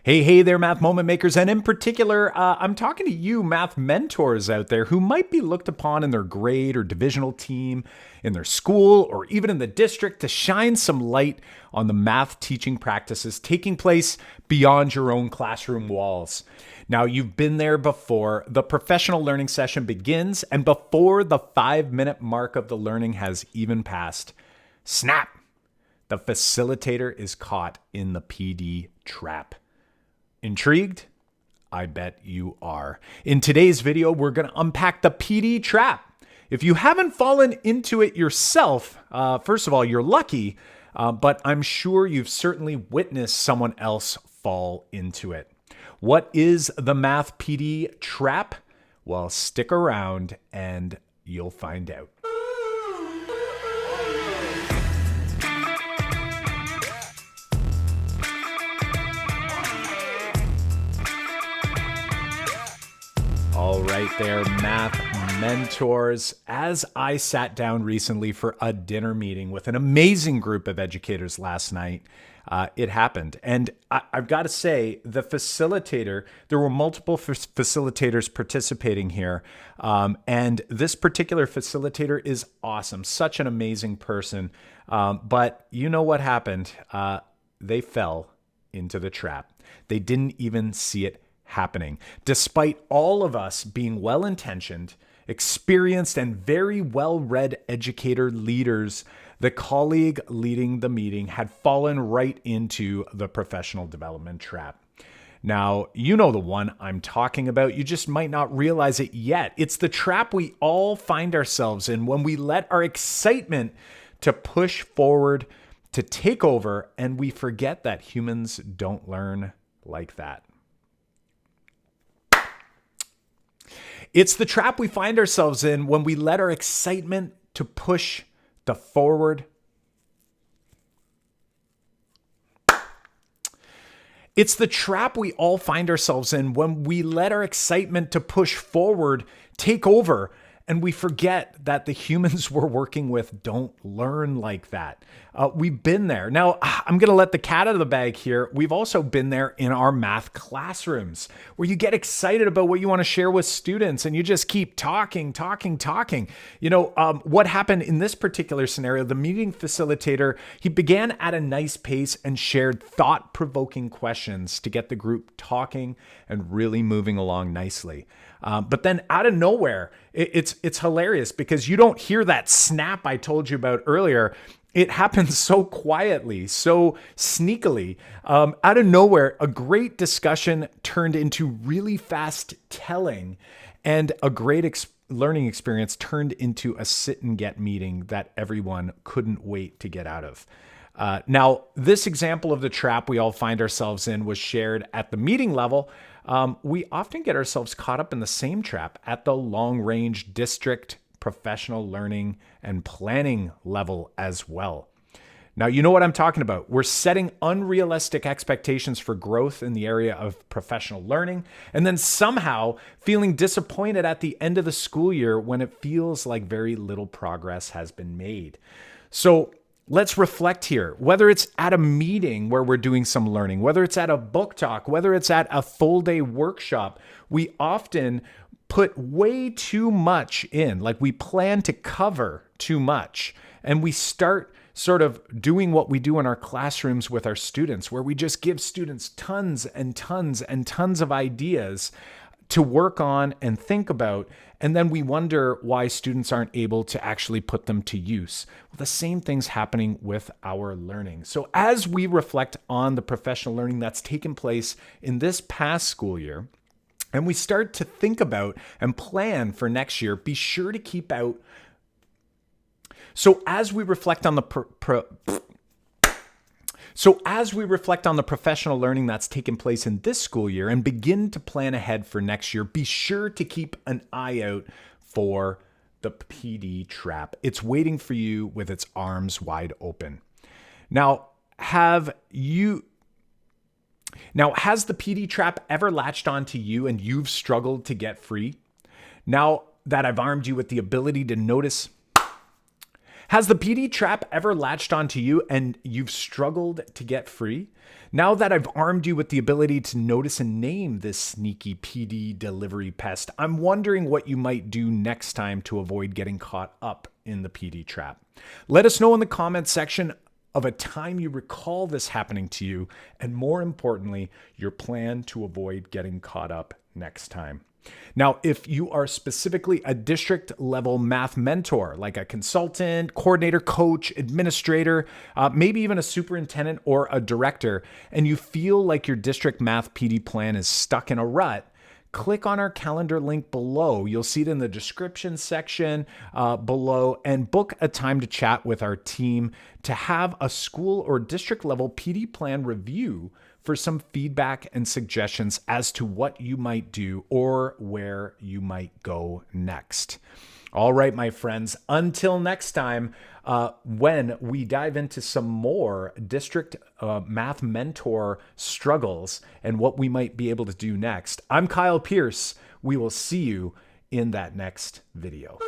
Hey there, math moment makers. And in particular, I'm talking to you, math mentors out there who might be looked upon in their grade or divisional team, in their school, or even in the district to shine some light on the math teaching practices taking place beyond your own classroom walls. Now, you've been there before. The professional learning session begins, and before the 5-minute mark of the learning has even passed, snap! The facilitator is caught in the PD trap. Intrigued? I bet you are. In today's video, we're going to unpack the PD trap. If you haven't fallen into it yourself, first of all, you're lucky, but I'm sure you've certainly witnessed someone else fall into it. What is the math PD trap? Well, stick around and you'll find out. All right there, math mentors. As I sat down recently for a dinner meeting with an amazing group of educators last night, it happened. And I've got to say, the facilitator, there were multiple facilitators participating here. And this particular facilitator is awesome, such an amazing person. But you know what happened? They fell into the trap. They didn't even see it happening. Despite all of us being well-intentioned, experienced, and very well-read educator leaders, the colleague leading the meeting had fallen right into the professional development trap. Now, you know the one I'm talking about. You just might not realize it yet. It's the trap we all find ourselves in when we let our excitement to push forward to take over, and we forget that humans don't learn like that. It's the trap we find ourselves in when we let our excitement to push the forward. It's the trap we all find ourselves in when we let our excitement to push forward take over, and we forget that the humans we're working with don't learn like that. We've been there. Now, I'm going to let the cat out of the bag here. We've also been there in our math classrooms where you get excited about what you want to share with students and you just keep talking. You know, what happened in this particular scenario, the meeting facilitator, he began at a nice pace and shared thought-provoking questions to get the group talking and really moving along nicely. But then out of nowhere, it's hilarious because you don't hear that snap I told you about earlier. It happens so quietly, so sneakily. Out of nowhere, a great discussion turned into really fast telling, and a great learning experience turned into a sit and get meeting that everyone couldn't wait to get out of. Now, this example of the trap we all find ourselves in was shared at the meeting level. We often get ourselves caught up in the same trap at the long-range district professional learning and planning level as well. Now, you know what I'm talking about. We're setting unrealistic expectations for growth in the area of professional learning, and then somehow feeling disappointed at the end of the school year when it feels like very little progress has been made. So let's reflect here, whether it's at a meeting where we're doing some learning, whether it's at a book talk, whether it's at a full day workshop, we often put way too much in, like we plan to cover too much. And we start sort of doing what we do in our classrooms with our students, where we just give students tons and tons and tons of ideas to work on and think about, and then we wonder why students aren't able to actually put them to use. Well, the same thing's happening with our learning. So as we reflect on the professional learning that's taken place in this past school year, and we start to think about and plan for next year, be sure to keep out. So as we reflect on the professional learning that's taken place in this school year and begin to plan ahead for next year, be sure to keep an eye out for the PD trap. It's waiting for you with its arms wide open. Now, has the PD trap ever latched onto you and you've struggled to get free? Now that I've armed you with the ability to notice, Has the PD trap ever latched onto you and you've struggled to get free? Now that I've armed you with the ability to notice and name this sneaky PD delivery pest, I'm wondering what you might do next time to avoid getting caught up in the PD trap. Let us know in the comments section of a time you recall this happening to you, and more importantly, your plan to avoid getting caught up next time. Now, if you are specifically a district level math mentor, like a consultant, coordinator, coach, administrator, maybe even a superintendent or a director, and you feel like your district math PD plan is stuck in a rut, click on our calendar link below. You'll see it in the description section below, and book a time to chat with our team to have a school or district level PD plan review for some feedback and suggestions as to what you might do or where you might go next. All right, my friends, until next time, when we dive into some more district math mentor struggles and what we might be able to do next, I'm Kyle Pierce. We will see you in that next video.